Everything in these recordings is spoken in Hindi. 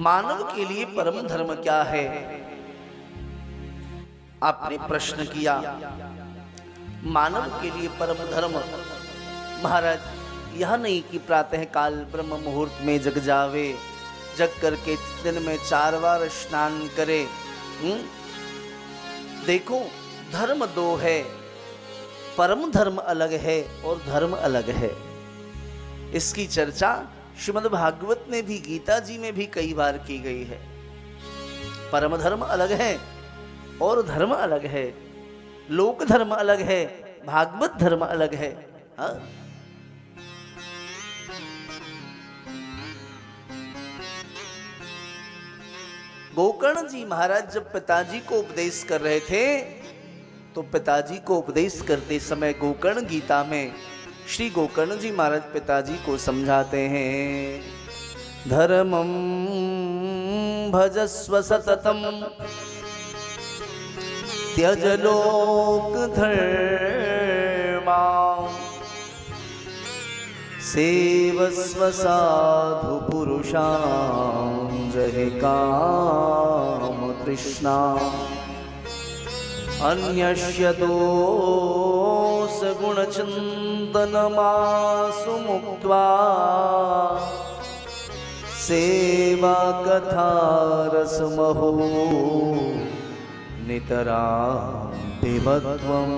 मानव के लिए परम धर्म क्या है? आपने प्रश्न किया। मानव के लिए परम धर्म महाराज यह नहीं कि प्रातः काल ब्रह्म मुहूर्त में जग जावे, जग करके दिन में 4 बार स्नान करे। देखो, धर्म 2 है, परम धर्म अलग है और धर्म अलग है। इसकी चर्चा श्रीमद् भागवत में भी, गीता जी में भी कई बार की गई है। परम धर्म अलग है और धर्म अलग है, लोक धर्म अलग है, भागवत धर्म अलग है। हाँ? गोकर्ण जी महाराज जब पिताजी को उपदेश कर रहे थे, तो पिताजी को उपदेश करते समय गोकर्ण गीता में श्री गोकर्ण जी महाराज पिताजी को समझाते हैं, धर्मं भजस्व सततम त्यज लोक धर्मा सेवस्व साधु पुरुषां जहि काम तृष्णा अन्यस्य दोष गुणचिन्तनमासु मुक्त्वा सेवा कथा रसमहो नितरां पिबध्वम्।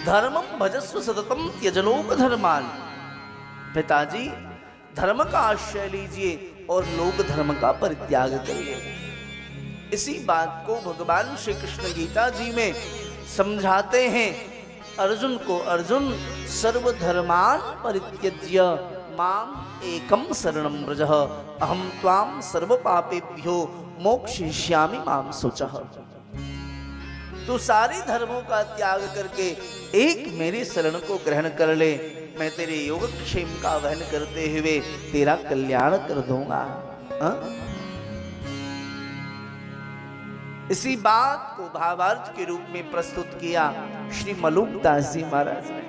धर्मं भजस्व सततम त्यज लोक धर्मान। पिताजी, धर्म का आश्रय लीजिए और लोक धर्म का परित्याग करिए। इसी बात को भगवान श्री कृष्ण गीता जी में समझाते हैं अर्जुन को। अर्जुन, सर्वधर्मान परित्यज्य माम एकम शरणं व्रज अहम त्वाम सर्व पापेभ्यो मोक्षयिष्यामि मां शुचः। तू सारे धर्मों का त्याग करके एक मेरी शरण को ग्रहण कर ले, मैं तेरे योगक्षेम का वहन करते हुए तेरा कल्याण कर दूंगा। इसी बात को भावार्थ के रूप में प्रस्तुत किया श्री मलुकदास जी महाराज ने।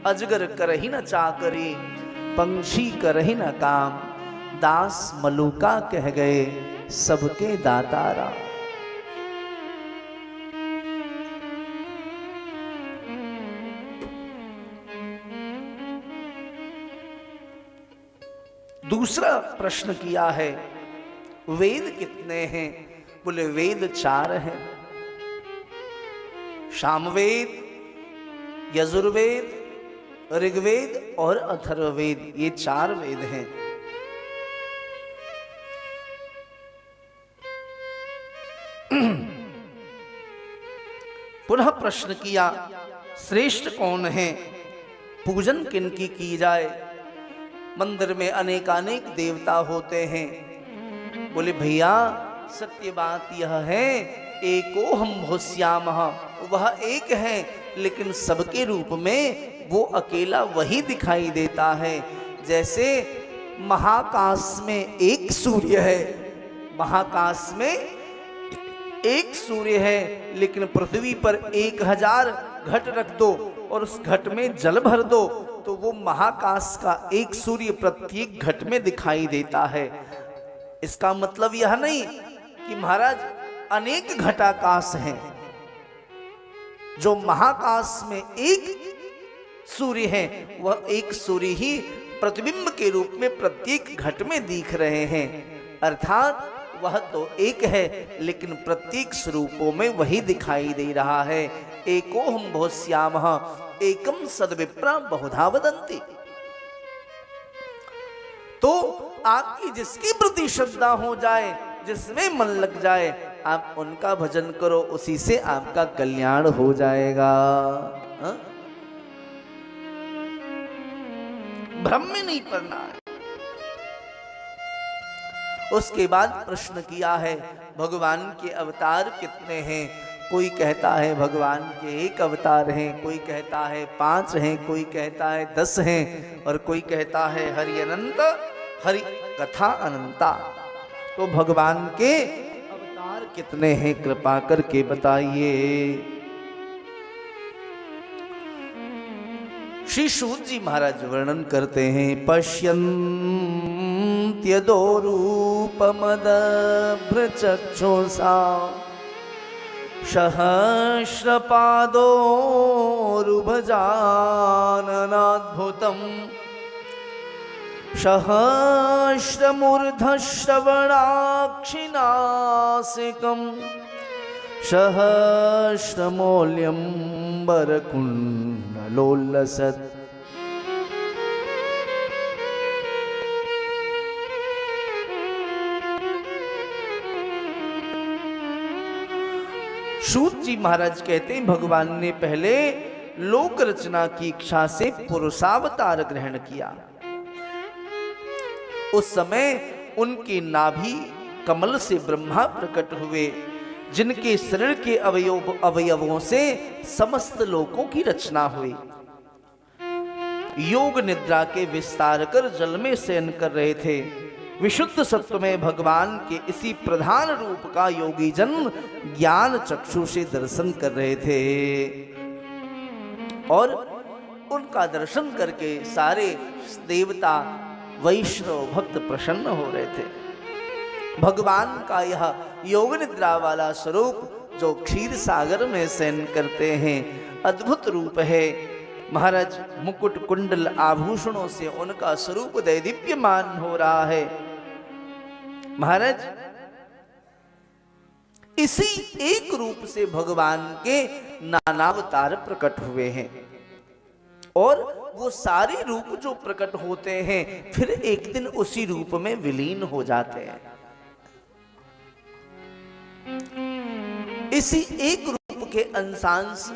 अजगर करहि न चाकरी, पंछी करहि न काम, दास मलुका कह गए सबके दातारा। दूसरा प्रश्न किया है, वेद कितने हैं? बोले वेद 4 हैं। सामवेद, यजुर्वेद, ऋग्वेद और अथर्ववेद, ये 4 वेद हैं। पुनः प्रश्न किया, श्रेष्ठ कौन है? पूजन किनकी की जाए? मंदिर में अनेकानेक देवता होते हैं। बोले भैया, सत्य बात यह है, एको हम भोस्यामः, वह एक है लेकिन सबके रूप में वो अकेला वही दिखाई देता है। जैसे महाकाश में एक सूर्य है, महाकाश में एक सूर्य है, लेकिन पृथ्वी पर 1000 घट रख दो और उस घट में जल भर दो तो वो महाकाश का एक सूर्य प्रत्येक घट में दिखाई देता है। इसका मतलब यह नहीं कि महाराज अनेक घटाकाश हैं। जो महाकाश में एक सूर्य है, वह एक सूर्य ही प्रतिबिंब के रूप में प्रत्येक घट में दिख रहे हैं। अर्थात वह तो एक है लेकिन प्रत्येक स्वरूपों में वही दिखाई दे रहा है। एको हम भोस्यामः एकम सद्विप्रा बहुधा वदन्ति। तो आपकी जिसकी प्रति श्रद्धा हो जाए, जिसमें मन लग जाए, आप उनका भजन करो, उसी से आपका कल्याण हो जाएगा। भ्रम में नहीं पड़ना है। उसके बाद प्रश्न किया है, भगवान के अवतार कितने हैं? कोई कहता है भगवान के 1 अवतार हैं, कोई कहता है 5 हैं, कोई कहता है 10 हैं, और कोई कहता है हरि अनंत, हरि कथा अनंता। तो भगवान के अवतार कितने हैं, कृपा करके बताइए। श्री सूत जी महाराज वर्णन करते हैं, पश्यन्त्यदो रूपमदभ्रचक्षुषा सहस्रपादोरुभजाननाद्भुतम् सहस्रमूर्धश्रवणाक्षिनासिकम् सहस्रमौल्यम्बरकुण्डलोल्लसत्। सूत जी महाराज कहते हैं, भगवान ने पहले लोक रचना की इच्छा से पुरुषावतार ग्रहण किया। उस समय उनकी नाभि कमल से ब्रह्मा प्रकट हुए, जिनके शरीर के अवयवों से समस्त लोकों की रचना हुई। योग निद्रा के विस्तार कर जल में शयन कर रहे थे। विशुद्ध सत्व में भगवान के इसी प्रधान रूप का योगी जन ज्ञान चक्षु से दर्शन कर रहे थे और उनका दर्शन करके सारे देवता वैष्णव भक्त प्रसन्न हो रहे थे। भगवान का यह योग निद्रा वाला स्वरूप जो क्षीर सागर में शयन करते हैं, अद्भुत रूप है। महाराज मुकुट कुंडल आभूषणों से उनका स्वरूप दैदीप्यमान हो रहा है। महाराज इसी एक रूप से भगवान के नानावतार प्रकट हुए हैं और वो सारे रूप जो प्रकट होते हैं फिर एक दिन उसी रूप में विलीन हो जाते हैं। इसी एक रूप के अंशांश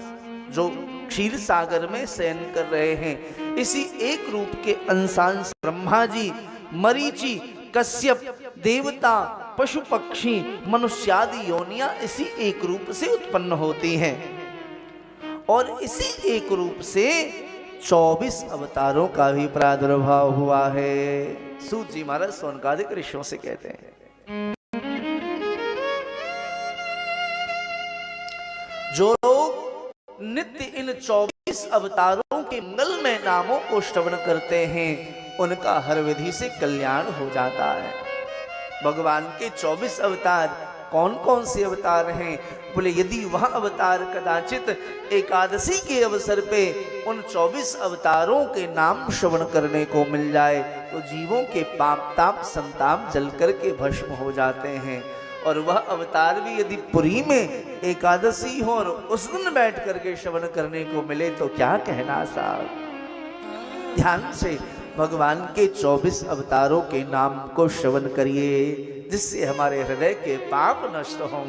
जो क्षीर सागर में शयन कर रहे हैं, इसी एक रूप के अंशांश ब्रह्मा जी, मरीचि, कश्यप, देवता, पशु पक्षी, मनुष्यादि योनियां इसी एक रूप से उत्पन्न होती हैं और इसी एक रूप से 24 अवतारों का भी प्रादुर्भाव हुआ है। सूत जी महाराज सोनकादिक ऋषियों से कहते हैं, जो लोग नित्य इन 24 अवतारों के मंगलमय नामों को श्रवण करते हैं उनका हर विधि से कल्याण हो जाता है। भगवान के 24 अवतार कौन कौन से अवतार हैं? बोले यदि वह अवतार कदाचित एकादशी के अवसर पे उन 24 अवतारों के नाम श्रवण करने को मिल जाए तो जीवों के पाप ताप संताप जल करके भस्म हो जाते हैं। और वह अवतार भी यदि पुरी में एकादशी हो और उस दिन बैठ करके श्रवण करने को मिले तो क्या कहना साहब। ध्यान से भगवान के 24 अवतारों के नाम को श्रवण करिए, जिससे हमारे हृदय के पाप नष्ट होंगे।